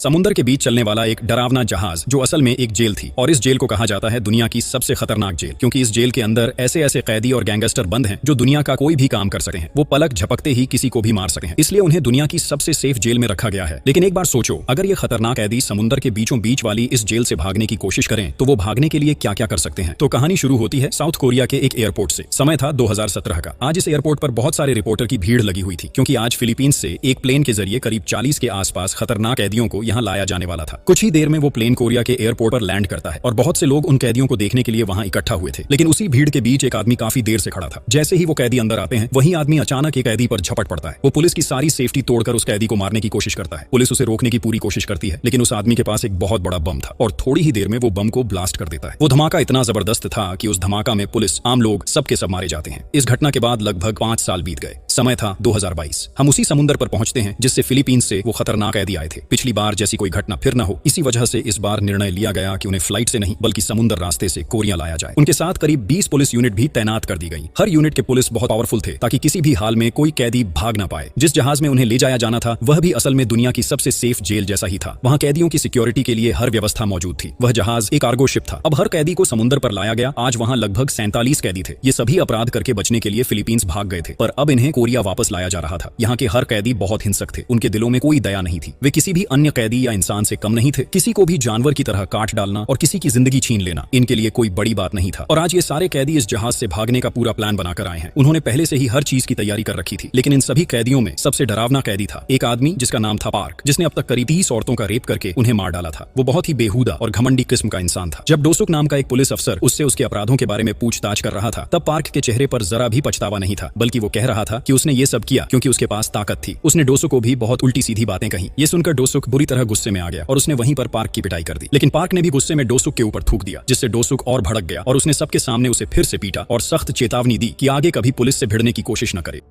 समुद्र के बीच चलने वाला एक डरावना जहाज जो असल में एक जेल थी, और इस जेल को कहा जाता है दुनिया की सबसे खतरनाक जेल, क्योंकि इस जेल के अंदर ऐसे ऐसे कैदी और गैंगस्टर बंद हैं जो दुनिया का कोई भी काम कर सकते हैं। वो पलक झपकते ही किसी को भी मार सकते हैं, इसलिए उन्हें दुनिया की सबसे सेफ जेल में रखा गया है। लेकिन एक बार सोचो, अगर ये खतरनाक कैदी समुद्र के बीचों बीच वाली इस जेल से भागने की कोशिश करें तो वो भागने के लिए क्या क्या कर सकते हैं। तो कहानी शुरू होती है साउथ कोरिया के एक एयरपोर्ट से। समय था 2017 का। आज इस एयरपोर्ट पर बहुत सारे रिपोर्टर की भीड़ लगी हुई थी, क्योंकि आज फिलीपींस से एक प्लेन के जरिए करीब 40 के आसपास खतरनाक कैदियों को यहाँ लाया जाने वाला था। कुछ ही देर में वो प्लेन कोरिया के एयरपोर्ट पर लैंड करता है और बहुत से लोग उन कैदियों को देखने के लिए वहां इकट्ठा हुए थे। लेकिन उसी भीड़ के बीच एक आदमी काफी देर से खड़ा था। जैसे ही वो कैदी अंदर आते हैं, वही आदमी अचानक एक कैदी पर झपट पड़ता है। वो पुलिस की सारी सेफ्टी तोड़कर उस कैदी को मारने की कोशिश करता है। पुलिस उसे रोकने की पूरी कोशिश करती है, लेकिन उस आदमी के पास एक बहुत बड़ा बम था और थोड़ी ही देर में वो बम को ब्लास्ट कर देता है। वो धमाका इतना जबरदस्त था कि उस धमाका में पुलिस, आम लोग, सबके सब मारे जाते हैं। इस घटना के बाद लगभग 5 साल बीत गए। समय था 2022। हम उसी समुद्र पर पहुंचते हैं जिससे फिलीपींस से वो खतरनाक कैदी आए थे। पिछली बार जैसी कोई घटना फिर न हो, इसी वजह से इस बार निर्णय लिया गया कि उन्हें फ्लाइट से नहीं बल्कि समुद्र रास्ते से कोरिया लाया जाए। उनके साथ करीब 20 पुलिस यूनिट भी तैनात कर दी गई। हर यूनिट के पुलिस बहुत पावरफुल थे ताकि किसी भी हाल में कोई कैदी भाग ना पाए। जिस जहाज में उन्हें ले जाया जाना था वह भी असल में दुनिया की सबसे सेफ जेल जैसा ही था। वहाँ कैदियों की सिक्योरिटी के लिए हर व्यवस्था मौजूद थी। वह जहाज एक कार्गो शिप था। अब हर कैदी को समुद्र पर लाया गया। आज वहाँ लगभग 47 कैदी थे। ये सभी अपराध करके बचने के लिए फिलीपींस भाग गए थे, पर अब इन्हें कोरिया वापस लाया जा रहा था। यहाँ के हर कैदी बहुत हिंसक थे। उनके दिलों में कोई दया नहीं थी। वे किसी भी अन्य कैदी या इंसान से कम नहीं थे। किसी को भी जानवर की तरह काट डालना और किसी की जिंदगी छीन लेना इनके लिए कोई बड़ी बात नहीं था। और आज ये सारे कैदी इस जहाज से भागने का पूरा प्लान बनाकर आए हैं। उन्होंने पहले से ही हर चीज की तैयारी कर रखी थी। लेकिन इन सभी कैदियों में सबसे डरावना कैदी था एक आदमी जिसका नाम था पार्क, जिसने अब तक करीब 30 औरतों का रेप करके उन्हें मार डाला था। वो बहुत ही बेहुदा और घमंडी किस्म का इंसान था। जब डोसुक नाम का एक पुलिस अफसर उससे उसके अपराधों के बारे में पूछताछ कर रहा था, तब पार्क के चेहरे पर जरा भी पछतावा नहीं था, बल्कि वो कह रहा था कि उसने ये सब किया क्योंकि उसके पास ताकत थी। उसने डोसुक को भी बहुत उल्टी सीधी बातें कही। ये सुनकर डोसुक बुरी तरह गुस्से में आ गया और उसने वहीं पर पार्क की पिटाई कर दी। लेकिन पार्क ने भी गुस्से में डोसुक के ऊपर थूक दिया, जिससे डोसुक और भड़क गया और उसने सबके सामने उसे फिर से पीटा और सख्त चेतावनी दी कि आगे कभी पुलिस से भिड़ने की कोशिश न करे।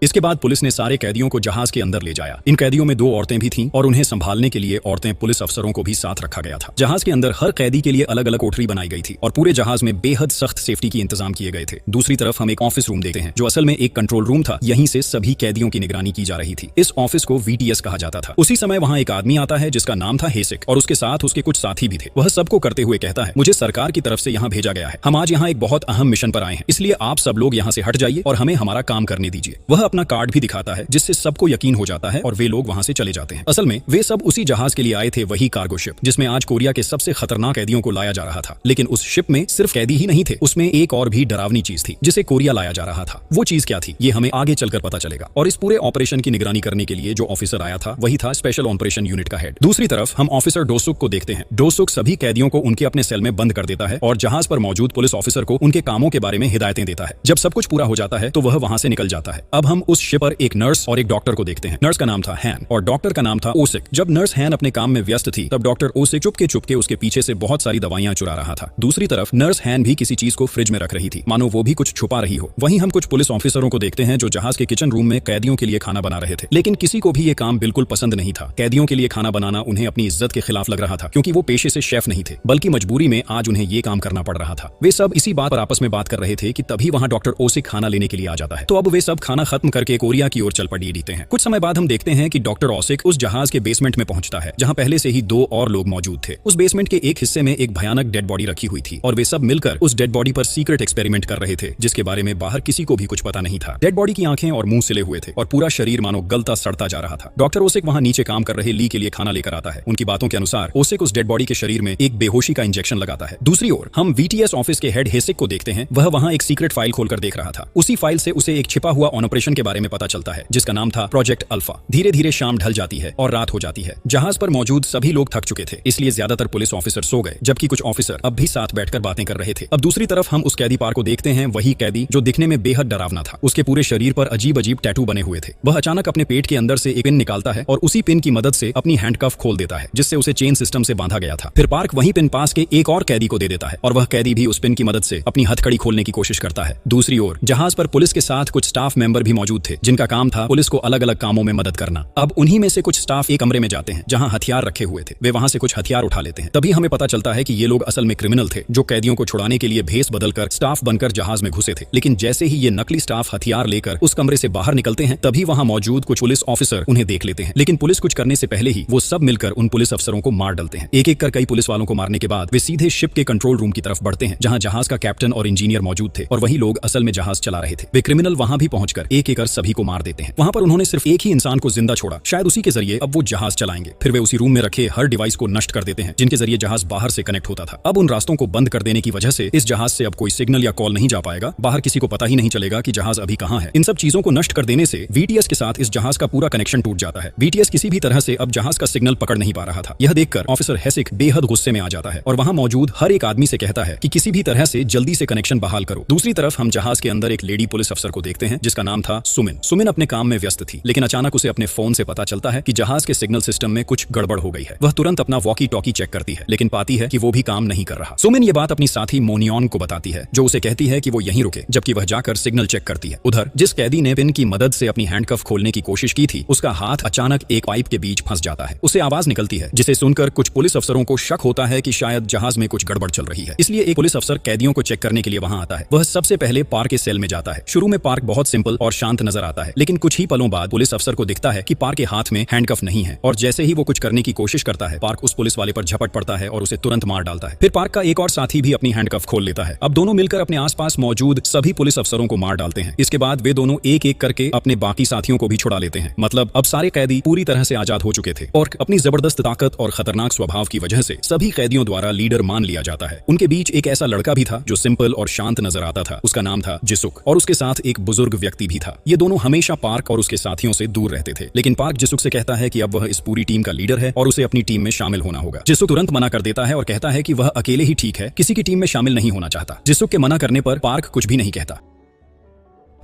इसके बाद पुलिस ने सारे कैदियों को जहाज के अंदर ले जाया। इन कैदियों में 2 औरतें भी थीं और उन्हें संभालने के लिए औरतें पुलिस अफसरों को भी साथ रखा गया था। जहाज के अंदर हर कैदी के लिए अलग अलग कोठरी बनाई गई थी और पूरे जहाज में बेहद सख्त सेफ्टी की इंतजाम किए गए थे। दूसरी तरफ हम एक ऑफिस रूम देखते हैं जो असल में एक कंट्रोल रूम था। यहीं से सभी कैदियों की निगरानी की जा रही थी। इस ऑफिस को VTS कहा जाता था। उसी समय वहाँ एक आदमी आता है जिसका नाम था हेसिक, और उसके साथ उसके कुछ साथी भी थे। वह सबको करते हुए कहता है, मुझे सरकार की तरफ से यहाँ भेजा गया है। हम आज यहाँ एक बहुत अहम मिशन पर आए हैं, इसलिए आप सब लोग यहाँ से हट जाइए और हमें हमारा काम करने दीजिए। वह अपना कार्ड भी दिखाता है जिससे सबको यकीन हो जाता है और वे लोग वहां से चले जाते हैं। असल में वे सब उसी जहाज के लिए आए थे, वही कार्गो शिप जिसमें आज कोरिया के सबसे खतरनाक कैदियों को लाया जा रहा था। लेकिन उस शिप में सिर्फ कैदी ही नहीं थे, उसमें एक और भी डरावनी चीज थी जिसे कोरिया लाया जा रहा था। वो चीज क्या थी ये हमें आगे चलकर पता चलेगा। और इस पूरे ऑपरेशन की निगरानी करने के लिए जो ऑफिसर आया था वही था स्पेशल ऑपरेशन यूनिट का हेड। दूसरी तरफ हम ऑफिसर डोसुक को देखते हैं। डोसुक सभी कैदियों को उनके अपने सेल में बंद कर देता है और जहाज पर मौजूद पुलिस ऑफिसर को उनके कामों के बारे में हिदायतें देता है। जब सब कुछ पूरा हो जाता है तो वह वहां से निकल जाता है। अब हम उस शिप पर एक नर्स और एक डॉक्टर को देखते हैं। नर्स का नाम था हैन और डॉक्टर का नाम था ओसिक। जब नर्स हैन अपने काम में व्यस्त थी तब डॉक्टर ओसिक चुपके उसके पीछे से बहुत सारी दवाइयां चुरा रहा था। दूसरी तरफ नर्स हैन भी किसी चीज को फ्रिज में रख रही थी, मानो वो भी कुछ छुपा रही हो। वहीं हम कुछ पुलिस ऑफिसरों को देखते हैं जो जहाज के किचन रूम में कैदियों के लिए खाना बना रहे थे। लेकिन किसी को भी ये काम बिल्कुल पसंद नहीं था। कैदियों के लिए खाना बनाना उन्हें अपनी इज्जत के खिलाफ लग रहा था, क्योंकि वो पेशे से शेफ नहीं थे, बल्कि मजबूरी में आज उन्हें ये काम करना पड़ रहा था। वे सब इसी बात पर आपस में बात कर रहे थे कि तभी वहां डॉक्टर ओसिक खाना लेने के लिए आ जाता है। तो अब वे सब खाना खत्म करके कोरिया की ओर चल पड़ते हैं। कुछ समय बाद हम देखते हैं कि डॉक्टर ओसिक उस जहाज के बेसमेंट में पहुंचता है जहां पहले से ही 2 और लोग मौजूद थे। उस बेसमेंट के एक हिस्से में एक भयानक डेड बॉडी रखी हुई थी और वे सब मिलकर उस डेड बॉडी पर सीक्रेट एक्सपेरिमेंट कर रहे थे, जिसके बारे में बाहर किसी को भी कुछ पता नहीं था। डेड बॉडी की आंखें और मुंह सिले हुए थे और पूरा शरीर मानो गलता सड़ता जा रहा था। डॉक्टर ओसिक वहां नीचे काम कर रहे ली के लिए खाना लेकर आता है। उनकी बातों के अनुसार ओसिक उस डेड बॉडी के शरीर में एक बेहोशी का इंजेक्शन लगाता है। दूसरी ओर हम VTS ऑफिस के हेड हेसिक को देखते हैं। वह वहां एक सीक्रेट फाइल खोलकर देख रहा था। उसी फाइल से उसे एक छिपा हुआ ऑपरेशन के बारे में पता चलता है जिसका नाम था प्रोजेक्ट अल्फा। धीरे धीरे शाम ढल जाती है और रात हो जाती है। जहाज पर मौजूद सभी लोग थक चुके थे, इसलिए ज्यादातर पुलिस ऑफिसर सो गए, जबकि कुछ ऑफिसर अब भी साथ बैठकर बातें कर रहे थे। अब दूसरी तरफ हम उस कैदी पार को देखते हैं। वही कैदी जो दिखने में बेहद डरावना था। उसके पूरे शरीर पर अजीब अजीब टैटू बने हुए थे। वह अचानक अपने पेट के अंदर से एक पिन निकालता है और उसी पिन की मदद से अपनी हैंडकफ खोल देता है, जिससे उसे चेन सिस्टम से बांधा गया था। फिर पार्क वही पिन पास के एक और कैदी को दे देता है और वह कैदी भी उस पिन की मदद से अपनी हथकड़ी खोलने की कोशिश करता है। दूसरी ओर जहाज पर पुलिस के साथ कुछ स्टाफ मेंबर भी मौजूद मौजूद थे जिनका काम था पुलिस को अलग अलग कामों में मदद करना। अब उन्हीं में से कुछ स्टाफ एक कमरे में जाते हैं जहां हथियार रखे हुए थे। वे वहां से कुछ हथियार उठा लेते हैं। तभी हमें पता चलता है कि ये लोग असल में क्रिमिनल थे जो कैदियों को छुड़ाने के लिए भेस बदलकर स्टाफ बनकर जहाज में घुसे थे। लेकिन जैसे ही ये नकली स्टाफ हथियार लेकर उस कमरे से बाहर निकलते हैं तभी वहां मौजूद कुछ पुलिस ऑफिसर उन्हें देख लेते हैं। लेकिन पुलिस कुछ करने से पहले ही वो सब मिलकर उन पुलिस अफसरों को मार डालते हैं। एक एक कर कई पुलिस वालों को मारने के बाद वे सीधे शिप के कंट्रोल रूम की तरफ बढ़ते हैं जहां जहाज का कैप्टन और इंजीनियर मौजूद थे और वही लोग असल में जहाज चला रहे थे। वे क्रिमिनल वहां भी पहुंचकर एक एक कर सभी को मार देते हैं। वहां पर उन्होंने सिर्फ एक ही इंसान को जिंदा छोड़ा, शायद उसी के जरिए अब वो जहाज चलाएंगे। फिर वे उसी रूम में रखे हर डिवाइस को नष्ट कर देते हैं जिनके जरिए जहाज बाहर से कनेक्ट होता था। अब उन रास्तों को बंद कर देने की वजह से इस जहाज से अब कोई सिग्नल या कॉल नहीं जा पाएगा। बाहर किसी को पता ही नहीं चलेगा कि जहाज अभी कहां है। इन सब चीजों को नष्ट कर देने से वीटीएस के साथ इस जहाज का पूरा कनेक्शन टूट जाता है। वीटीएस किसी भी तरह से अब जहाज का सिग्नल पकड़ नहीं पा रहा था। यह देखकर ऑफिसर हेसिक बेहद गुस्से में आ जाता है और वहां मौजूद हर एक आदमी से कहता है कि किसी भी तरह से जल्दी से कनेक्शन बहाल करो। दूसरी तरफ हम जहाज के अंदर एक लेडी पुलिस अफसर को देखते हैं जिसका नाम था सुमिन। सुमिन अपने काम में व्यस्त थी लेकिन अचानक उसे अपने फोन से पता चलता है कि जहाज के सिग्नल सिस्टम में कुछ गड़बड़ हो गई है। वह तुरंत अपना वॉकी टॉकी चेक करती है लेकिन पाती है कि वो भी काम नहीं कर रहा। सुमिन ये बात अपनी साथी मोनियन को बताती है जो उसे कहती है कि वो यहीं रुके, जबकि वह जाकर सिग्नल चेक करती है। उधर जिस कैदी ने पिन की मदद से अपनी हैंडकफ खोलने की कोशिश की थी उसका हाथ अचानक एक पाइप के बीच फंस जाता है। उसे आवाज निकलती है जिसे सुनकर कुछ पुलिस अफसरों को शक होता है कि शायद जहाज में कुछ गड़बड़ चल रही है। इसलिए एक पुलिस अफसर कैदियों को चेक करने के लिए वहां आता है। वह सबसे पहले पार्क के सेल में जाता है। शुरू में पार्क बहुत सिंपल और शांत नजर आता है लेकिन कुछ ही पलों बाद पुलिस अफसर को दिखता है कि पार्क के हाथ में हैंडकफ नहीं है और जैसे ही वो कुछ करने की कोशिश करता है पार्क उस पुलिस वाले पर झपट पड़ता है और उसे तुरंत मार डालता है। फिर पार्क का एक और साथी भी अपनी हैंडकफ खोल लेता है। अब दोनों मिलकर अपने आसपास मौजूद सभी पुलिस अफसरों को मार डालते हैं। इसके बाद वे दोनों एक एक करके अपने बाकी साथियों को भी छुड़ा लेते हैं। मतलब अब सारे कैदी पूरी तरह से आजाद हो चुके थे और अपनी जबरदस्त ताकत और खतरनाक स्वभाव की वजह से सभी कैदियों द्वारा लीडर मान लिया जाता है। उनके बीच एक ऐसा लड़का भी था जो सिंपल और शांत नजर आता था। उसका नाम था जिसुक और उसके साथ एक बुजुर्ग व्यक्ति भी था। ये दोनों हमेशा पार्क और उसके साथियों से दूर रहते थे लेकिन पार्क जिसुक से कहता है कि अब वह इस पूरी टीम का लीडर है और उसे अपनी टीम में शामिल होना होगा। जिसुक तुरंत मना कर देता है और कहता है कि वह अकेले ही ठीक है, किसी की टीम में शामिल नहीं होना चाहता। जिसुक के मना करने पर पार्क कुछ भी नहीं कहता।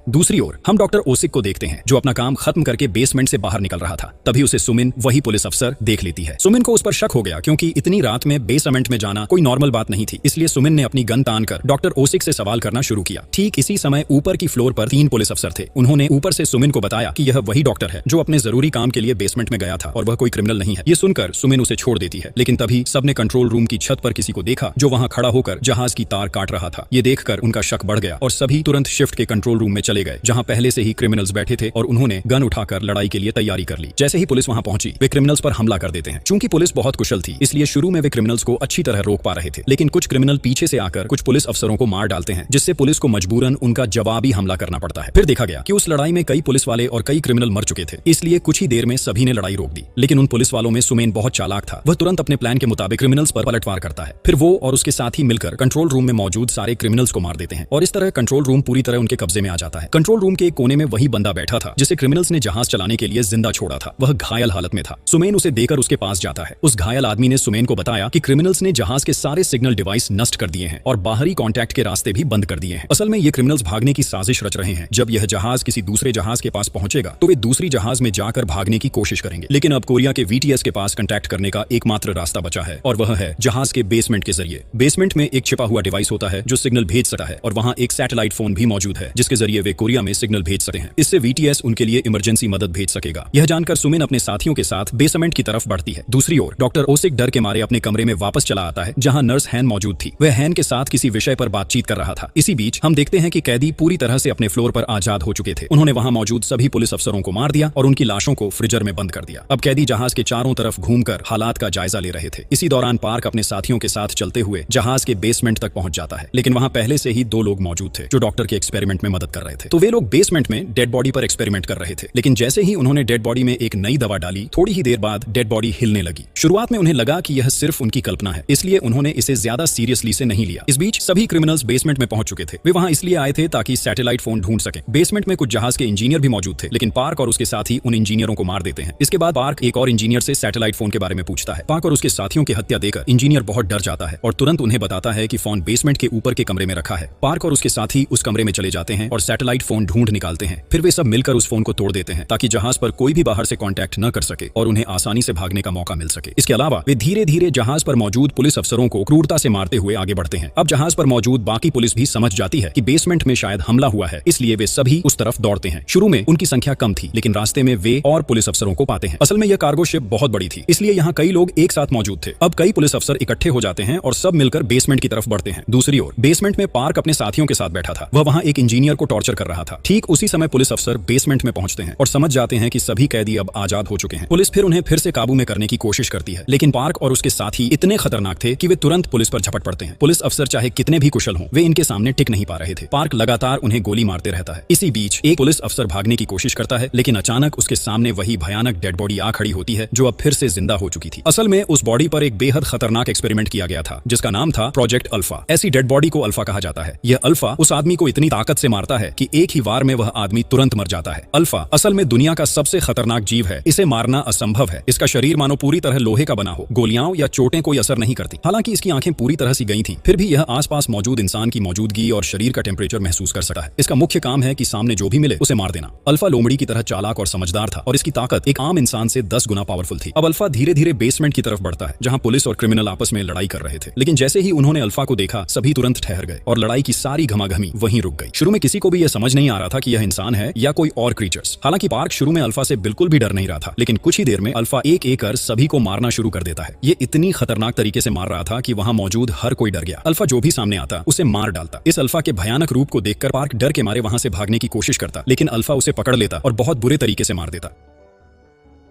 दूसरी ओर हम डॉक्टर ओसिक को देखते हैं जो अपना काम खत्म करके बेसमेंट से बाहर निकल रहा था। तभी उसे सुमिन वही पुलिस अफसर देख लेती है। सुमिन को उस पर शक हो गया क्योंकि इतनी रात में बेसमेंट में जाना कोई नॉर्मल बात नहीं थी। इसलिए सुमिन ने अपनी गन तानकर डॉक्टर ओसिक से सवाल करना शुरू किया। ठीक इसी समय ऊपर की फ्लोर पर 3 पुलिस अफसर थे। उन्होंने ऊपर से सुमिन को बताया कि यह वही डॉक्टर है जो अपने जरूरी काम के लिए बेसमेंट में गया था और वह कोई क्रिमिनल नहीं है। ये सुनकर सुमिन उसे छोड़ देती है लेकिन तभी सबने कंट्रोल रूम की छत पर किसी को देखा जो वहां खड़ा होकर जहाज की तार काट रहा था। ये देखकर उनका शक बढ़ गया और सभी तुरंत शिफ्ट के कंट्रोल रूम में चले गए जहां पहले से ही क्रिमिनल्स बैठे थे और उन्होंने गन उठाकर लड़ाई के लिए तैयारी कर ली। जैसे ही पुलिस वहां पहुंची वे क्रिमिनल्स पर हमला कर देते हैं। चूंकि पुलिस बहुत कुशल थी इसलिए शुरू में वे क्रिमिनल्स को अच्छी तरह रोक पा रहे थे लेकिन कुछ क्रिमिनल पीछे से आकर कुछ पुलिस अफसरों को मार डालते हैं जिससे पुलिस को मजबूरन उनका जवाबी हमला करना पड़ता है। फिर देखा गया कि उस लड़ाई में कई पुलिस वाले और कई क्रिमिनल मर चुके थे इसलिए कुछ ही देर में सभी ने लड़ाई रोक दी। लेकिन उन पुलिस वालों में सुमेन बहुत चालाक था। वह तुरंत अपने प्लान के मुताबिक क्रिमिनल्स पर पलटवार करता है। फिर वो और उसके साथी मिलकर कंट्रोल रूम में मौजूद सारे क्रिमिनल्स को मार देते हैं और इस तरह कंट्रोल रूम पूरी तरह उनके कब्जे में आ जाता है। कंट्रोल रूम के एक कोने में वही बंदा बैठा था जिसे क्रिमिनल्स ने जहाज चलाने के लिए जिंदा छोड़ा था। वह घायल हालत में था। सुमेन उसे देकर उसके पास जाता है। उस घायल आदमी ने सुमेन को बताया कि क्रिमिनल्स ने जहाज के सारे सिग्नल डिवाइस नष्ट कर दिए हैं और बाहरी कांटेक्ट के रास्ते भी बंद कर दिए हैं। असल में ये क्रिमिनल्स भागने की साजिश रच रहे हैं। जब यह जहाज किसी दूसरे जहाज के पास पहुंचेगा तो वे दूसरी जहाज में जाकर भागने की कोशिश करेंगे। लेकिन अब कोरिया के वीटीएस के पास कांटेक्ट करने का एकमात्र रास्ता बचा है और वह है जहाज के बेसमेंट के जरिए। बेसमेंट में एक छिपा हुआ डिवाइस होता है जो सिग्नल भेज सकता है और वहां एक सैटेलाइट फोन भी मौजूद है जिसके जरिए वे कोरिया में सिग्नल भेज सकते हैं। इससे वीटीएस उनके लिए इमरजेंसी मदद भेज सकेगा। यह जानकर सुमिन अपने साथियों के साथ बेसमेंट की तरफ बढ़ती है। दूसरी ओर डॉक्टर ओसिक डर के मारे अपने कमरे में वापस चला आता है जहां नर्स हैन मौजूद थी। वह हैन के साथ किसी विषय पर बातचीत कर रहा था। इसी बीच हम देखते हैं कि कैदी पूरी तरह से अपने फ्लोर पर आजाद हो चुके थे। उन्होंने वहां मौजूद सभी पुलिस अफसरों को मार दिया और उनकी लाशों को फ्रीजर में बंद कर दिया। अब कैदी जहाज के चारों तरफ घूमकर हालात का जायजा ले रहे थे। इसी दौरान पार्क अपने साथियों के साथ चलते हुए जहाज के बेसमेंट तक पहुंच जाता है लेकिन वहां पहले से ही 2 लोग मौजूद थे जो डॉक्टर के एक्सपेरिमेंट में मदद कर रहे थे। तो वे लोग बेसमेंट में डेड बॉडी पर एक्सपेरिमेंट कर रहे थे लेकिन जैसे ही उन्होंने डेड बॉडी में एक नई दवा डाली थोड़ी ही देर बाद डेड बॉडी हिलने लगी। शुरुआत में उन्हें लगा कि यह सिर्फ उनकी कल्पना है इसलिए उन्होंने इसे ज्यादा सीरियसली से नहीं लिया। इस बीच सभी क्रिमिनल्स बेसमेंट में पहुंच चुके थे। वे वहां इसलिए आए थे ताकि सैटेलाइट फोन ढूंढ सकें। बेसमेंट में कुछ जहाज के इंजीनियर भी मौजूद थे लेकिन पार्क और उसके साथी उन इंजीनियरों को मार देते हैं। इसके बाद पार्क एक और इंजीनियर से सैटेलाइट फोन के बारे में पूछता है। पार्क और उसके साथियों की हत्या देकर इंजीनियर बहुत डर जाता है और तुरंत उन्हें बताता है कि फोन बेसमेंट के ऊपर के कमरे में रखा है। पार्क और उसके साथी उस कमरे में चले जाते हैं और सैटेलाइट सैटेलाइट फोन ढूंढ निकालते हैं। फिर वे सब मिलकर उस फोन को तोड़ देते हैं ताकि जहाज पर कोई भी बाहर से कांटेक्ट न कर सके और उन्हें आसानी से भागने का मौका मिल सके। इसके अलावा वे धीरे धीरे जहाज पर मौजूद पुलिस अफसरों को क्रूरता से मारते हुए आगे बढ़ते हैं। अब जहाज पर मौजूद बाकी पुलिस भी समझ जाती है कि बेसमेंट में शायद हमला हुआ है, इसलिए वे सभी उस तरफ दौड़ते हैं। शुरू में उनकी संख्या कम थी, लेकिन रास्ते में वे और पुलिस अफसरों को पाते हैं। असल में यह कार्गो शिप बहुत बड़ी थी, इसलिए यहाँ कई लोग एक साथ मौजूद थे। अब कई पुलिस अफसर इकट्ठे हो जाते हैं और सब मिलकर बेसमेंट की तरफ बढ़ते हैं। दूसरी ओर बेसमेंट में पार्क अपने साथियों के साथ बैठा था। वह वहाँ एक इंजीनियर को टॉर्चर कर रहा था। ठीक उसी समय पुलिस अफसर बेसमेंट में पहुंचते हैं और समझ जाते हैं कि सभी कैदी अब आजाद हो चुके हैं। पुलिस फिर उन्हें फिर से काबू में करने की कोशिश करती है, लेकिन पार्क और उसके साथी इतने खतरनाक थे कि वे तुरंत पुलिस पर झपट पड़ते हैं। पुलिस अफसर चाहे कितने भी कुशल हों, वे इनके सामने टिक नहीं पा रहे थे। पार्क लगातार उन्हें गोली मारते रहता है। इसी बीच एक पुलिस अफसर भागने की कोशिश करता है, लेकिन अचानक उसके सामने वही भयानक डेड बॉडी आ खड़ी होती है जो अब फिर से जिंदा हो चुकी थी। असल में उस बॉडी पर एक बेहद खतरनाक एक्सपेरिमेंट किया गया था जिसका नाम था प्रोजेक्ट अल्फा। ऐसी डेड बॉडी को अल्फा कहा जाता है। यह अल्फा उस आदमी को इतनी ताकत से मारता है कि एक ही वार में वह आदमी तुरंत मर जाता है। अल्फा असल में दुनिया का सबसे खतरनाक जीव है। इसे मारना असंभव है। इसका शरीर मानो पूरी तरह लोहे का बना हो। गोलियां या चोटें कोई असर नहीं करती। हालांकि इसकी आंखें पूरी तरह से गई थीं, फिर भी यह आसपास मौजूद इंसान की मौजूदगी और शरीर का टेम्परेचर महसूस कर सकता है। इसका मुख्य काम है कि सामने जो भी मिले उसे मार देना। अल्फा लोमड़ी की तरह चालाक और समझदार था और इसकी ताकत एक आम इंसान से 10 गुना पावरफुल थी। अब अल्फा धीरे धीरे बेसमेंट की तरफ बढ़ता है जहां पुलिस और क्रिमिनल आपस में लड़ाई कर रहे थे। लेकिन जैसे ही उन्होंने अल्फा को देखा, सभी तुरंत ठहर गए और लड़ाई की सारी घमाघमी वहीं रुक गई। शुरू में किसी को भी यह समझ नहीं आ रहा था कि यह इंसान है या कोई और क्रीचर्स। हालांकि पार्क शुरू में अल्फा से बिल्कुल भी डर नहीं रहा था, लेकिन कुछ ही देर में अल्फा एक एक कर सभी को मारना शुरू कर देता है। ये इतनी खतरनाक तरीके से मार रहा था कि वहां मौजूद हर कोई डर गया। अल्फा जो भी सामने आता उसे मार डालता। इस अल्फा के भयानक रूप को देखकर पार्क डर के मारे वहां से भागने की कोशिश करता, लेकिन अल्फा उसे पकड़ लेता और बहुत बुरे तरीके से मार देता।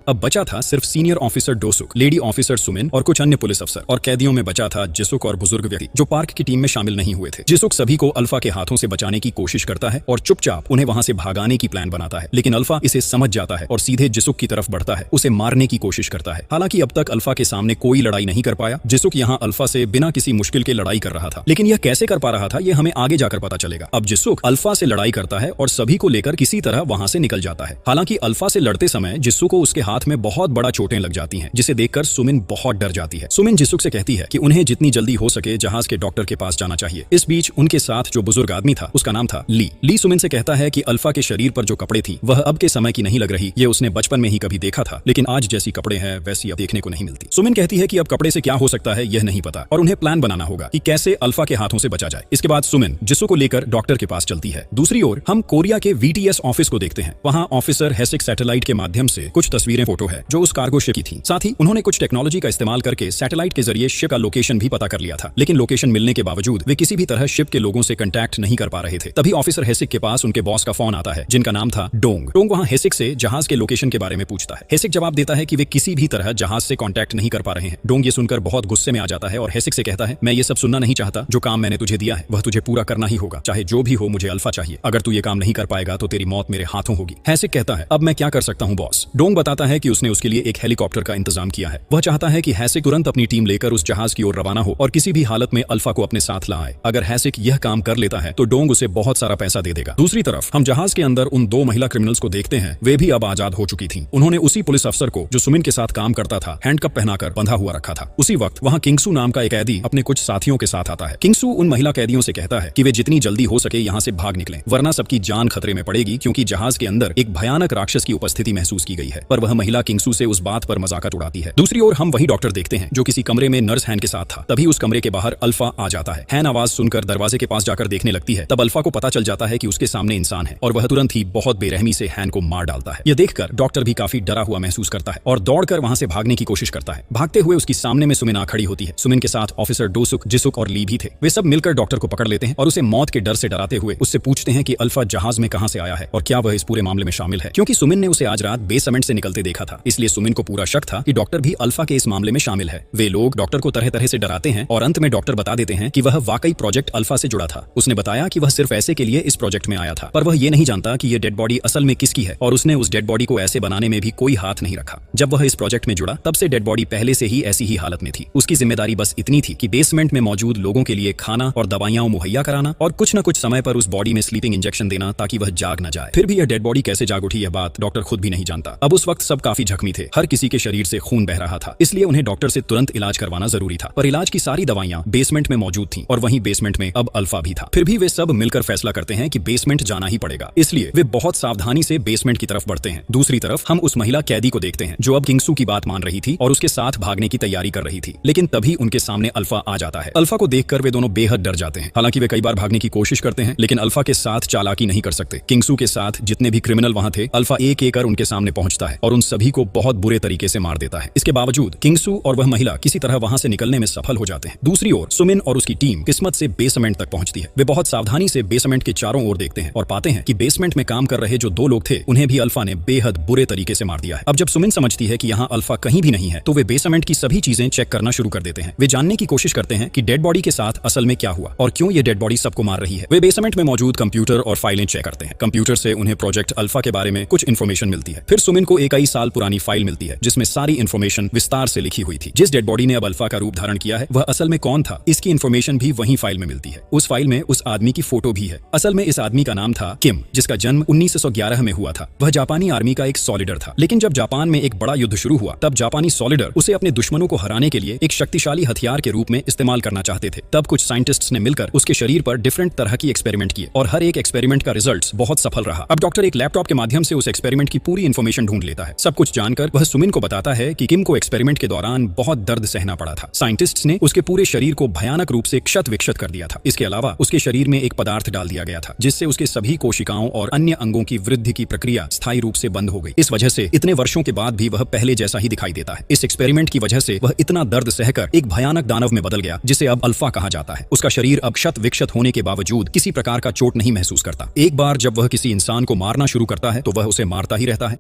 अब बचा था सिर्फ सीनियर ऑफिसर डोसुक, लेडी ऑफिसर सुमिन और कुछ अन्य पुलिस अफसर, और कैदियों में बचा था जिसुक और बुजुर्ग व्यक्ति जो पार्क की टीम में शामिल नहीं हुए थे। जिसुक सभी को अल्फा के हाथों से बचाने की कोशिश करता है और चुपचाप उन्हें वहां से भागाने की प्लान बनाता है, लेकिन अल्फा इसे समझ जाता है और सीधे जिसुक की तरफ बढ़ता है, उसे मारने की कोशिश करता है। हालांकि अब तक अल्फा के सामने कोई लड़ाई नहीं कर पाया। जिसुक यहाँ अल्फा से बिना किसी मुश्किल के लड़ाई कर रहा था, लेकिन यह कैसे कर पा रहा था यह हमें आगे जाकर पता चलेगा। अब जिसुक अल्फा से लड़ाई करता है और सभी को लेकर किसी तरह वहां से निकल जाता है। हालांकि अल्फा से लड़ते समय जिसुक को उसके हाथ में बहुत बड़ा चोटें लग जाती हैं, जिसे देखकर सुमिन बहुत डर जाती है। सुमिन जिसुक से कहती है कि उन्हें जितनी जल्दी हो सके जहाज के डॉक्टर के पास जाना चाहिए। इस बीच उनके साथ जो बुजुर्ग आदमी था उसका नाम था ली। ली सुमिन से कहता है कि अल्फा के शरीर पर जो कपड़े थी वह अब के समय की नहीं लग रही। ये उसने बचपन में ही कभी देखा था, लेकिन आज जैसी कपड़े हैं वैसी अब देखने को नहीं मिलती। सुमिन कहती है कि अब कपड़े से क्या हो सकता है यह नहीं पता और उन्हें प्लान बनाना होगा कि कैसे अल्फा के हाथों से बचा जाए। इसके बाद सुमिन जिसुक को लेकर डॉक्टर के पास चलती है। दूसरी ओर हम कोरिया के VTS ऑफिस को देखते हैं। वहाँ ऑफिसर हेसिक सैटेलाइट के माध्यम से कुछ तस्वीरें फोटो है जो उस कार्गो शिप की थी। साथ ही उन्होंने कुछ टेक्नोलॉजी का इस्तेमाल करके सैटेलाइट के जरिए शिप का लोकेशन भी पता कर लिया था, लेकिन लोकेशन मिलने के बावजूद वे किसी भी तरह शिप के लोगों से कांटेक्ट नहीं कर पा रहे थे। तभी ऑफिसर हेसिक के पास उनके बॉस का फोन आता है जिनका नाम था डोंग। डोंग वहां हेसिक से जहाज के लोकेशन के बारे में पूछता है। हेसिक जवाब देता है कि वे किसी भी तरह जहाज से कांटेक्ट नहीं कर पा रहे हैं। डोंग ये सुनकर बहुत गुस्से में आ जाता है और हेसिक से कहता है, मैं ये सब सुनना नहीं चाहता। जो काम मैंने तुझे दिया है वह तुझे पूरा करना ही होगा, चाहे जो भी हो। मुझे अल्फा चाहिए। अगर तू ये काम नहीं कर पाएगा तो तेरी मौत मेरे हाथों होगी। हेसिक कहता है, अब मैं क्या कर सकता हूँ बॉस। डोंग बताता है कि उसने उसके लिए एक हेलीकॉप्टर का इंतजाम किया है। वह चाहता है कि हैसिक तुरंत अपनी टीम लेकर उस जहाज की ओर रवाना हो और किसी भी हालत में अल्फा को अपने साथ लाए। अगर हैसिक यह काम कर लेता है तो डोंग उसे बहुत सारा पैसा दे देगा। दूसरी तरफ हम जहाज के अंदर उन 2 महिला क्रिमिनल्स को देखते हैं। वे भी अब आजाद हो चुकी थीं। उन्होंने उसी पुलिस अफसर को जो सुमिन के साथ काम करता था हैंडकप पहनाकर बंधा हुआ रखा था। उसी वक्त वहाँ किंगसू नाम का एक कैदी अपने कुछ साथियों के साथ आता है। किंगसू उन महिला कैदियों से कहता है कि वे जितनी जल्दी हो सके यहाँ से भाग निकलें, वरना सबकी जान खतरे में पड़ेगी, क्योंकि जहाज के अंदर एक भयानक राक्षस की उपस्थिति महसूस की गई है। पर वह महिला किंगसू से उस बात पर मजाकत उड़ाती है। दूसरी ओर हम वही डॉक्टर देखते हैं जो किसी कमरे में नर्स हैन के साथ था। तभी उस कमरे के बाहर अल्फा आ जाता है। हैन आवाज सुनकर दरवाजे के पास जाकर देखने लगती है। तब अल्फा को पता चल जाता है कि उसके सामने इंसान है और वह तुरंत ही बहुत बेरहमी से हैन को मार डालता है। यह देखकर डॉक्टर भी काफी डरा हुआ महसूस करता है और दौड़कर वहां से भागने की कोशिश करता है। भागते हुए उसकी सामने में सुमिन आ खड़ी होती है। सुमिन के साथ ऑफिसर डोसुक, जिसुक और ली भी थे। वे सब मिलकर डॉक्टर को पकड़ लेते हैं और उसे मौत के डर से डराते हुए उससे पूछते हैं कि अल्फा जहाज में कहां से आया है और क्या वह इस पूरे मामले में शामिल है। क्योंकि सुमिन ने उसे आज रात बेसमेंट से निकलते देखा था, इसलिए सुमिन को पूरा शक था कि डॉक्टर भी अल्फा के इस मामले में शामिल है। वे लोग डॉक्टर को तरह तरह से डराते हैं और अंत में डॉक्टर बता देते हैं कि वह वाकई प्रोजेक्ट अल्फा से जुड़ा था। उसने बताया कि वह सिर्फ ऐसे के लिए इस प्रोजेक्ट में आया था, पर वह ये नहीं जानता कि यह डेड बॉडी असल में किसकी है और उसने उस डेड बॉडी को ऐसे बनाने में भी कोई हाथ नहीं रखा। जब वह इस प्रोजेक्ट में जुड़ा तब से डेड बॉडी पहले से ही ऐसी ही हालत में थी। उसकी जिम्मेदारी बस इतनी थी कि बेसमेंट में मौजूद लोगों के लिए खाना और दवाइयां मुहैया कराना और कुछ न कुछ समय पर उस बॉडी में स्लीपिंग इंजेक्शन देना ताकि वह जाग न जाए। फिर भी यह डेड बॉडी कैसे जाग उठी यह बात डॉक्टर खुद भी नहीं जानता। अब उस वक्त सब काफी जख्मी थे, हर किसी के शरीर से खून बह रहा था, इसलिए उन्हें डॉक्टर से तुरंत इलाज करवाना जरूरी था। पर इलाज की सारी दवाइयां बेसमेंट में मौजूद थीं और वहीं बेसमेंट में अब अल्फा भी था। फिर भी वे सब मिलकर फैसला करते हैं कि बेसमेंट जाना ही पड़ेगा, इसलिए वे बहुत सावधानी से बेसमेंट की तरफ बढ़ते हैं। दूसरी तरफ हम उस महिला कैदी को देखते हैं जो अब किंगसू की बात मान रही थी और उसके साथ भागने की तैयारी कर रही थी, लेकिन तभी उनके सामने अल्फा आ जाता है। अल्फा को देखकर वे दोनों बेहद डर जाते हैं। हालांकि वे कई बार भागने की कोशिश करते हैं, लेकिन अल्फा के साथ चालाकी नहीं कर सकते। किंगसू के साथ जितने भी क्रिमिनल वहां थे, अल्फा एक एक कर उनके सामने पहुंचता है और उन सभी को बहुत बुरे तरीके से मार देता है। इसके बावजूद किंगसू और वह महिला किसी तरह वहां से निकलने में सफल हो जाते हैं। दूसरी ओर सुमिन और उसकी टीम किस्मत से बेसमेंट तक पहुंचती है। वे बहुत सावधानी से बेसमेंट के चारों ओर देखते हैं और पाते हैं कि बेसमेंट में काम कर रहे जो दो लोग थे उन्हें भी अल्फा ने बेहद बुरे तरीके से मार दिया है। अब जब सुमिन समझती है कि यहाँ अल्फा कहीं भी नहीं है, तो वे बेसमेंट की सभी चीजें चेक करना शुरू कर देते हैं। वे जानने की कोशिश करते हैं कि डेड बॉडी के साथ असल में क्या हुआ और क्यों ये डेड बॉडी सबको मार रही है। वे बेसमेंट में मौजूद कंप्यूटर और फाइलें चेक करते हैं। कंप्यूटर से उन्हें प्रोजेक्ट अल्फा के बारे में कुछ इन्फॉर्मेशन मिलती है। फिर सुमिन को एक कई साल पुरानी फाइल मिलती है जिसमें सारी इन्फॉर्मेशन विस्तार से लिखी हुई थी। जिस डेड बॉडी ने अब अल्फा का रूप धारण किया है वह असल में कौन था, इसकी इन्फॉर्मेशन भी वही फाइल में मिलती है। उस फाइल में उस आदमी की फोटो भी है। असल में इस आदमी का नाम था किम, जिसका जन्म 1911 में हुआ था। वह जापानी आर्मी का एक सॉलिडर था, लेकिन जब जापान में एक बड़ा युद्ध शुरू हुआ तब जापानी सॉलिडर उसे अपने दुश्मनों को हराने के लिए एक शक्तिशाली हथियार के रूप में इस्तेमाल करना चाहते थे। तब कुछ साइंटिस्ट्स ने मिलकर उसके शरीर पर डिफरेंट तरह की एक्सपेरिमेंट किए और हर एक एक्सपेरिमेंट का रिजल्ट बहुत सफल रहा। अब डॉक्टर एक लैपटॉप के माध्यम से उस एक्सपेरिमेंट की पूरी इन्फॉर्मेशन ढूंढ लेता है। सब कुछ जानकर वह सुमिन को बताता है कि किम को एक्सपेरिमेंट के दौरान बहुत दर्द सहना पड़ा था। साइंटिस्ट्स ने उसके पूरे शरीर को भयानक रूप से क्षत विक्षत कर दिया था। इसके अलावा उसके शरीर में एक पदार्थ डाल दिया गया था जिससे उसके सभी कोशिकाओं और अन्य अंगों की वृद्धि की प्रक्रिया स्थायी रूप से बंद हो गई। इस वजह से इतने वर्षों के बाद भी वह पहले जैसा ही दिखाई देता है। इस एक्सपेरिमेंट की वजह से वह इतना दर्द सहकर एक भयानक दानव में बदल गया जिसे अब अल्फा कहा जाता है। उसका शरीर अब क्षत विक्षत होने के बावजूद किसी प्रकार का चोट नहीं महसूस करता। एक बार जब वह किसी इंसान को मारना शुरू करता है तो वह उसे मारता ही रहता है।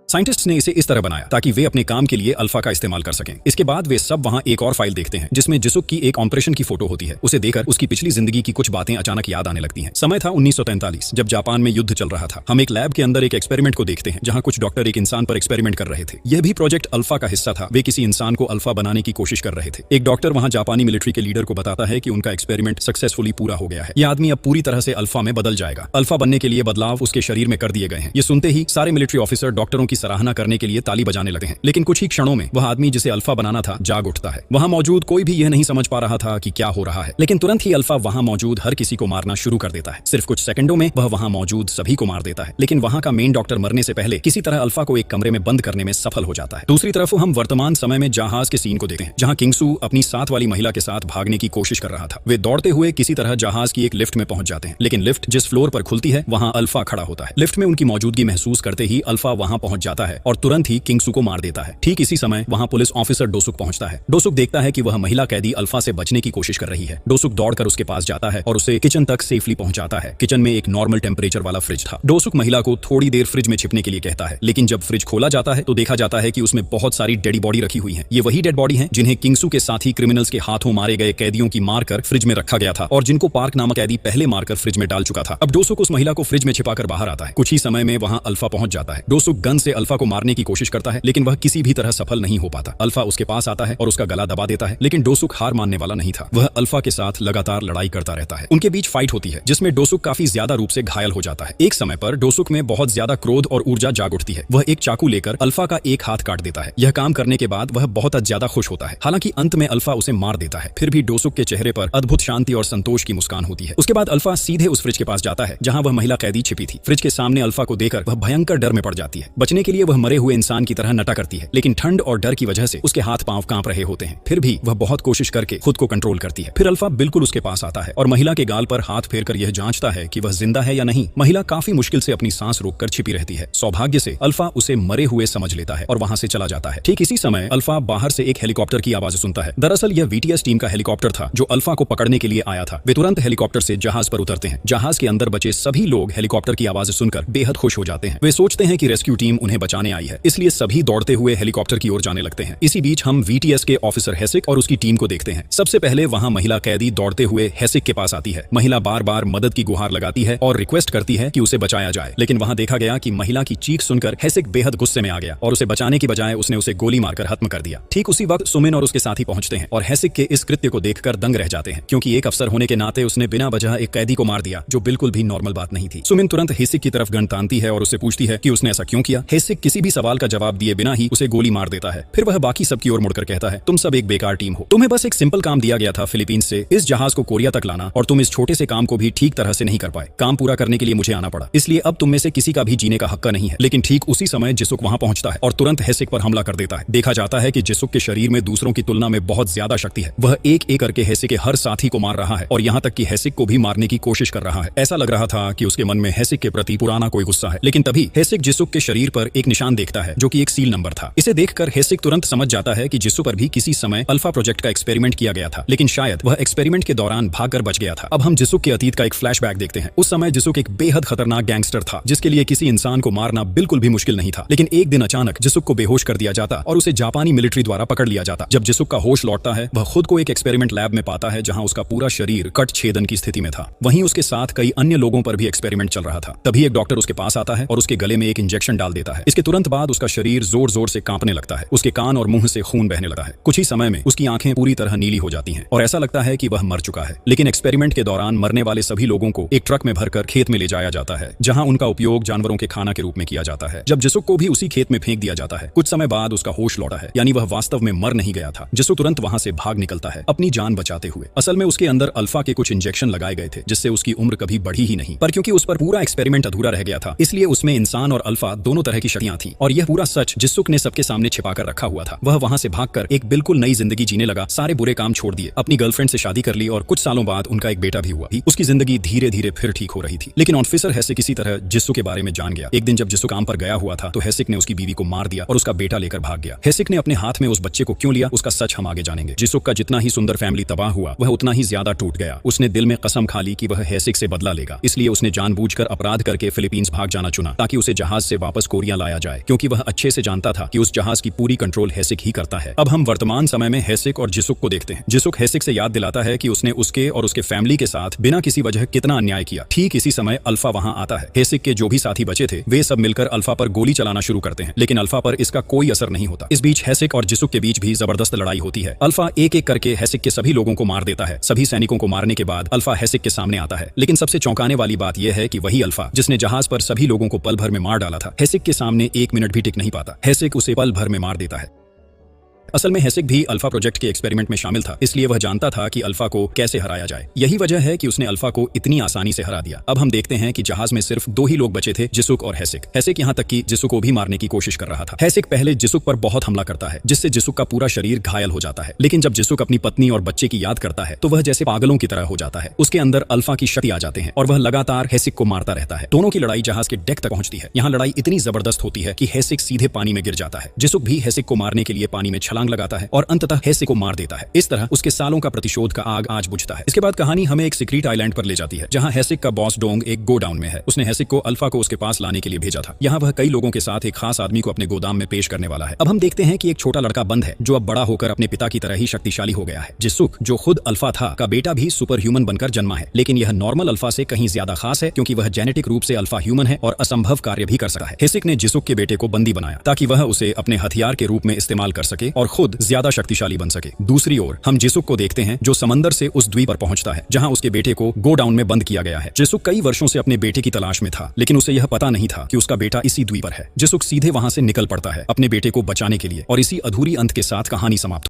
साइंटिस्ट्स ने इसे इस तरह बनाया ताकि वे अपने काम के लिए अल्फा का इस्तेमाल कर सकें। इसके बाद वे सब वहां एक और फाइल देखते हैं जिसमें जिसुक की एक ऑपरेशन की फोटो होती है। उसे देखकर उसकी पिछली जिंदगी की कुछ बातें अचानक याद आने लगती हैं। समय था 1943 जब जापान में युद्ध चल रहा था। हम एक लैब के अंदर एक एक्सपेरिमेंट को देखते हैं जहां कुछ डॉक्टर एक इंसान पर एक्सपेरिमेंट कर रहे थे। यह भी प्रोजेक्ट अल्फा का हिस्सा था। वे किसी इंसान को अल्फा बनाने की कोशिश कर रहे थे। एक डॉक्टर वहां जापानी मिलिट्री के लीडर को बताता है कि उनका एक्सपेरिमेंट सक्सेसफुली पूरा हो गया है। यह आदमी अब पूरी तरह से अल्फा में बदल जाएगा। अल्फा बनने के लिए बदलाव उसके शरीर में कर दिए गए हैं। ये सुनते ही सारे मिलिट्री ऑफिसर डॉक्टरों की सराहना करने के लिए ताली बजाने लगते हैं। लेकिन कुछ ही क्षणों में वह आदमी जिसे अल्फा बनाना था जाग उठता है। वहां मौजूद कोई भी यह नहीं समझ पा रहा था कि क्या हो रहा है, लेकिन तुरंत ही अल्फा वहां मौजूद हर किसी को मारना शुरू कर देता है। सिर्फ कुछ सेकंडों में वह वहां मौजूद सभी को मार देता है। लेकिन वहां का मेन डॉक्टर मरने से पहले किसी तरह अल्फा को एक कमरे में बंद करने में सफल हो जाता है। दूसरी तरफ हम वर्तमान समय में जहाज के सीन को देखते हैं जहां किंगसू अपनी साथ वाली महिला के साथ भागने की कोशिश कर रहा था। वे दौड़ते हुए किसी तरह जहाज की एक लिफ्ट में पहुंच जाते हैं, लेकिन लिफ्ट जिस फ्लोर पर खुलती है वहां अल्फा खड़ा होता है। लिफ्ट में उनकी मौजूदगी महसूस करते ही अल्फा वहां पहुंच जाता है और तुरंत ही किंगसू को मार देता है। ठीक इसी समय वहां पुलिस ऑफिसर डोसुक पहुंचता है। डोसुक देखता है कि वह महिला कैदी अल्फा से बचने की कोशिश कर रही है। डोसुक दौड़कर उसके पास जाता है और उसे किचन तक सेफली पहुंचाता है। किचन में एक नॉर्मल टेम्परेचर वाला फ्रिज था। डोसुक महिला को थोड़ी देर फ्रिज में छिपने के लिए कहता है, लेकिन जब फ्रिज खोला जाता है तो देखा जाता है कि उसमें बहुत सारी डेड बॉडी रखी हुई है। ये वही डेड बॉडी है जिन्हें किंगसू के साथी क्रिमिनल्स के हाथों मारे गए कैदियों की मारकर फ्रिज में रखा गया था और जिनको पार्क नामक कैदी पहले मारकर फ्रिज में डाल चुका था। अब डोसुक उस महिला को फ्रिज में छिपाकर बाहर आता है। कुछ ही समय में वहां अल्फा पहुंच जाता है। डोसुक गन से अल्फा को मारने की कोशिश करता है, लेकिन वह किसी भी तरह सफल नहीं हो पाता। अल्फा उसके पास आता है और उसका गला दबा देता है, लेकिन डोसुक हार मानने वाला नहीं था। वह अल्फा के साथ लगातार लड़ाई करता रहता है। उनके बीच फाइट होती है जिसमें डोसुक काफी ज्यादा रूप से घायल हो जाता है। एक समय पर डोसुक में बहुत ज्यादा क्रोध और ऊर्जा जाग उठती है। वह एक चाकू लेकर अल्फा का एक हाथ काट देता है। यह काम करने के बाद वह बहुत ज्यादा खुश होता है। हालांकि अंत में अल्फा उसे मार देता है। फिर भी डोसुक के चेहरे पर अद्भुत शांति और संतोष की मुस्कान होती है। उसके बाद अल्फा सीधे उस फ्रिज के पास जाता है जहां वह महिला कैदी छिपी थी। फ्रिज के सामने अल्फा को देखकर वह भयंकर डर में पड़ जाती है। बचने के लिए वह मरे हुए इंसान की तरह नटा करती है, लेकिन ठंड और डर की वजह से उसके हाथ पांव कांप रहे होते हैं। फिर भी वह बहुत कोशिश करके खुद को कंट्रोल करती है। फिर अल्फा बिल्कुल उसके पास आता है और महिला के गाल पर हाथ फेरकर यह जांचता है कि वह जिंदा है या नहीं। महिला काफी मुश्किल से अपनी सांस रोककर छिपी रहती है। सौभाग्य से अल्फा उसे मरे हुए समझ लेता है और वहां से चला जाता है। ठीक इसी समय अल्फा बाहर से एक हेलीकॉप्टर की आवाज सुनता है। दरअसल यह वीटीएस टीम का हेलीकॉप्टर था जो अल्फा को पकड़ने के लिए आया था। वे तुरंत हेलीकॉप्टर से जहाज पर उतरते हैं। जहाज के अंदर बचे सभी लोग हेलीकॉप्टर की आवाज सुनकर बेहद खुश हो जाते हैं। वे सोचते हैं कि रेस्क्यू टीम उन्हें बचाने आई है, इसलिए सभी दौड़ते हुए हेलीकॉप्टर की ओर जाने लगते हैं। इसी बीच हम वीटीएस के ऑफिसर हेसिक और उसकी टीम को देखते हैं। सबसे पहले वहां महिला कैदी दौड़ते हुए हेसिक के पास आती है। महिला बार बार मदद की गुहार लगाती है और रिक्वेस्ट करती है कि उसे बचाया जाए, लेकिन वहां देखा गया कि महिला की चीख सुनकर हेसिक बेहद गुस्से में आ गया और उसे बचाने की बजाय उसने उसे गोली मारकर खत्म कर दिया। ठीक उसी वक्त सुमिन और उसके साथी पहुंचते हैं और हेसिक के इस कृत्य को देखकर दंग रह जाते हैं, क्योंकि एक अफसर होने के नाते उसने बिना वजह एक कैदी को मार दिया, जो बिल्कुल भी नॉर्मल बात नहीं थी। सुमिन तुरंत हेसिक की तरफ गन तानती है और उससे पूछती है कि उसने ऐसा क्यों किया। हेसिक किसी भी सवाल का जवाब दिए बिना ही उसे गोली मार देता है। फिर वह बाकी सबकी ओर मुड़कर कहता है, तुम सब एक बेकार टीम हो। तुम्हें बस एक सिंपल काम दिया गया था फिलीपींस से इस जहाज को कोरिया तक लाना, और तुम इस छोटे से काम को भी ठीक तरह से नहीं कर पाए। काम पूरा करने के लिए मुझे आना पड़ा, इसलिए अब तुम में से किसी का भी जीने का हक नहीं है। लेकिन ठीक उसी समय जिसुक वहां पहुंचता है और तुरंत हेसिक पर हमला कर देता है। देखा जाता है कि जिसुक के शरीर में दूसरों की तुलना में बहुत ज्यादा शक्ति है। वह एक एक करके हेसिक के हर साथी को मार रहा है और यहाँ तक कि हेसिक को भी मारने की कोशिश कर रहा है। ऐसा लग रहा था कि उसके मन में हेसिक के प्रति पुराना कोई गुस्सा है। लेकिन तभी हेसिक जिसुक के शरीर पर एक निशान देखता है जो कि एक सील नंबर था। इसे देखकर हेसिक तुरंत समझ जाता है कि जिसु पर भी किसी समय अल्फा प्रोजेक्ट का एक्सपेरिमेंट किया गया था, लेकिन शायद वह एक्सपेरिमेंट के दौरान भागकर बच गया था। अब हम जिसुक के अतीत का एक फ्लैशबैक देखते हैं। उस समय जिसुक एक बेहद खतरनाक गैंगस्टर था जिसके लिए किसी इंसान को मारना बिल्कुल भी मुश्किल नहीं था। लेकिन एक दिन अचानक जिसुक को बेहोश कर दिया जाता और उसे जापानी मिलिट्री द्वारा पकड़ लिया जाता। जब जिसुक का होश लौटता है वह खुद को एक एक्सपेरिमेंट लैब में पाता है जहां उसका पूरा शरीर कट छेदन की स्थिति में था। वहीं उसके साथ कई अन्य लोगों पर भी एक्सपेरिमेंट चल रहा था। तभी एक डॉक्टर उसके पास आता है और उसके गले में एक इंजेक्शन डाल देता है। इसके तुरंत बाद उसका शरीर जोर जोर से कांपने लगता है। उसके कान और मुंह से खून बहने लगता है। कुछ ही समय में उसकी आंखें पूरी तरह नीली हो जाती हैं और ऐसा लगता है कि वह मर चुका है। लेकिन एक्सपेरिमेंट के दौरान मरने वाले सभी लोगों को एक ट्रक में भरकर खेत में ले जाया जाता है जहां उनका उपयोग जानवरों के खाना के रूप में किया जाता है। जब जिसुक को भी उसी खेत में फेंक दिया जाता है, कुछ समय बाद उसका होश लौटा है, यानी वह वास्तव में मर नहीं गया था। जिसुक तुरंत वहां से भाग निकलता है अपनी जान बचाते हुए। असल में उसके अंदर अल्फा के कुछ इंजेक्शन लगाए गए थे जिससे उसकी उम्र कभी बढ़ी ही नहीं, पर क्योंकि उस पर पूरा एक्सपेरिमेंट अधूरा रह गया था इसलिए उसमें इंसान और अल्फा दोनों तरह की शक्तियां थी। और यह पूरा सच जिसुक ने सबके सामने छिपाकर रखा हुआ था। वह वहां से भागकर एक बिल्कुल नई जिंदगी जीने लगा। सारे बुरे काम छोड़ दिए, अपनी गर्लफ्रेंड से शादी कर ली और कुछ सालों बाद उनका एक बेटा भी हुआ। उसकी जिंदगी धीरे धीरे फिर ठीक हो रही थी। लेकिन ऑफिसर हेसिक किसी तरह जिसुक के बारे में जान गया। एक दिन जब जिसुक काम पर गया हुआ था तो हेसिक ने उसकी बीवी को मार दिया और उसका बेटा लेकर भाग गया। हेसिक ने अपने हाथ में उस बच्चे को क्यों लिया उसका सच हम आगे जानेंगे। जिसुक का जितना ही सुंदर फैमिली तबाह हुआ वह उतना ही ज्यादा टूट गया। उसने दिल में कसम खा ली कि वह हेसिक से बदला लेगा, इसलिए उसने जानबूझकर अपराध करके फिलीपींस भाग जाना चुना ताकि उसे जहाज से वापस कोरिया लाया जाए, क्योंकि वह अच्छे से जानता था कि उस जहाज की पूरी कंट्रोल हेसिक ही करता है। अब हम वर्तमान समय में हेसिक और जिसुक को देखते हैं। जिसुक हेसिक से याद दिलाता है कि उसने उसके और उसके फैमिली के साथ बिना किसी वजह कितना अन्याय किया। ठीक इसी समय अल्फा वहां आता है। हेसिक के जो भी साथी बचे थे वे सब मिलकर अल्फा पर गोली चलाना शुरू करते हैं, लेकिन अल्फा पर इसका कोई असर नहीं होता। इस बीच हेसिक और जिसुक के बीच भी जबरदस्त लड़ाई होती है। अल्फा एक एक करके हेसिक के सभी लोगों को मार देता है। सभी सैनिकों को मारने के बाद अल्फा हेसिक के सामने आता है। लेकिन सबसे चौंकाने वाली बात यह है कि वही अल्फा जिसने जहाज पर सभी लोगों को पल भर में मार डाला था हेसिक के सामने एक मिनट भी टिक नहीं पाता। हेसिक उसे पल भर में मार देता है। असल में हेसिक भी अल्फा प्रोजेक्ट के एक्सपेरिमेंट में शामिल था, इसलिए वह जानता था कि अल्फा को कैसे हराया जाए। यही वजह है कि उसने अल्फा को इतनी आसानी से हरा दिया। अब हम देखते हैं कि जहाज में सिर्फ दो ही लोग बचे थे, जिसुक और हेसिक। हेसिक यहाँ तक कि जिसुक को भी मारने की कोशिश कर रहा था। हेसिक पहले जिसुक पर बहुत हमला करता है जिससे जिसुक का पूरा शरीर घायल हो जाता है। लेकिन जब जिसुक अपनी पत्नी और बच्चे की याद करता है तो वह जैसे पागलों की तरह हो जाता है। उसके अंदर अल्फा की शक्ति आ जाते हैं और वह लगातार हेसिक को मारता रहता है। दोनों की लड़ाई जहाज के डेक तक पहुंचती है। यहाँ लड़ाई इतनी जबरदस्त होती है कि हेसिक सीधे पानी में गिर जाता है। जिसुक भी हेसिक को मारने के लिए पानी में छलांग लगाता है और अंततः हेसिक को मार देता है। इस तरह उसके सालों का प्रतिशोध का आग आज बुझता है। इसके बाद कहानी हमें एक सीक्रेट आइलैंड पर ले जाती है जहां हेसिक का बॉस डोंग एक गोडाउन में है। उसने हेसिक को अल्फा को उसके पास लाने के लिए भेजा था। यहाँ वह कई लोगों के साथ एक खास आदमी को अपने गोदाम में पेश करने वाला है। अब हम देखते हैं कि एक छोटा लड़का बंद है जो अब बड़ा होकर अपने पिता की तरह ही शक्तिशाली हो गया है। जिसुक जो खुद अल्फा था का बेटा भी सुपर ह्यूमन बनकर जन्मा है, लेकिन यह नॉर्मल अल्फा से कहीं ज्यादा खास है क्योंकि वह जेनेटिक रूप से अल्फा ह्यूमन है और असंभव कार्य भी कर सकता है। हेसिक ने जिसुक के बेटे को बंदी बनाया ताकि वह उसे अपने हथियार के रूप में इस्तेमाल कर सके और खुद ज्यादा शक्तिशाली बन सके। दूसरी ओर हम जिसुक को देखते हैं जो समंदर से उस द्वीप पर पहुंचता है जहां उसके बेटे को गोडाउन में बंद किया गया है। जिसुक कई वर्षों से अपने बेटे की तलाश में था, लेकिन उसे यह पता नहीं था कि उसका बेटा इसी द्वीप पर है। जिसुक सीधे वहां से निकल पड़ता है अपने बेटे को बचाने के लिए और इसी अधूरी अंत के साथ कहानी समाप्त